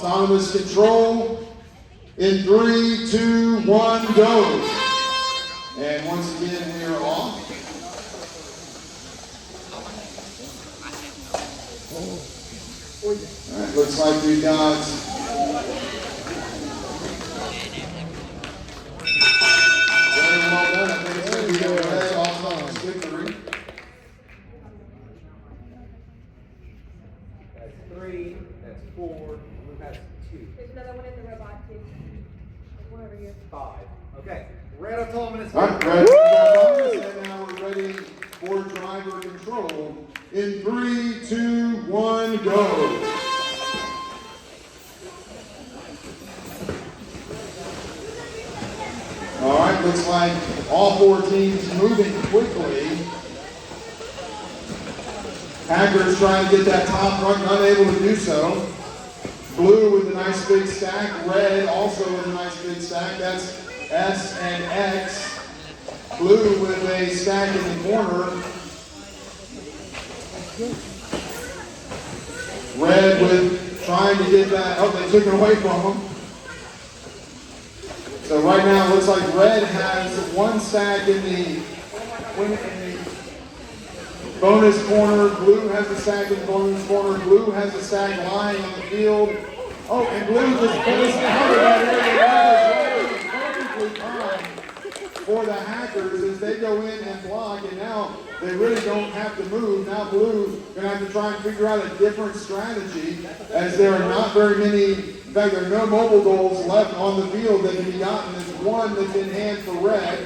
Autonomous control in 3, 2, 1, go. And once again, we are off. All right, looks like we got very well done. I think it's going to be a red autonomous victory. That's 3, that's 4, Blue has 2. There's another one in the robot too. There's one over here. 5. Okay, red autonomous. All right, red autonomous, and now we're ready for driver control. In 3, 2, 1, go. All right, looks like all 4 teams moving quickly. Hackers trying to get that top run, unable to do so. Blue with a nice big stack, red also with a nice big stack. That's S and X. Blue with a stack in the corner. Red with trying to get that, oh, they took it away from them. So right now it looks like red has 1 stack in the bonus corner. Blue has a stack in the bonus corner. Blue has a stack lying on the field. Oh, and blue just finished out of that area. Perfectly timed for the hackers as they go in and block, and now they really don't have to move. Now blue gonna have to try and figure out a different strategy, as there are not very many, in fact there are no mobile goals left on the field that can be gotten. There's 1 that's in hand for red.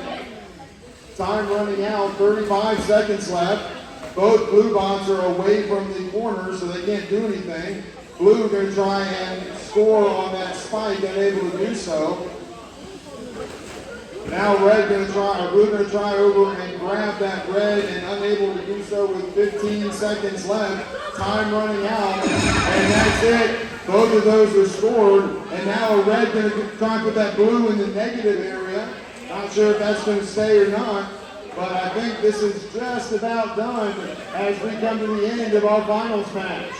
Time running out, 35 seconds left. Both blue bots are away from the corner, so they can't do anything. Blue going to try and score on that spike, unable to do so. Now red going to try, or blue going to try over and grab that red, and unable to do so with 15 seconds left. Time running out, and that's it. Both of those are scored, and now red going to try and put that blue in the negative area. Not sure if that's going to stay or not. But I think this is just about done as we come to the end of our finals match.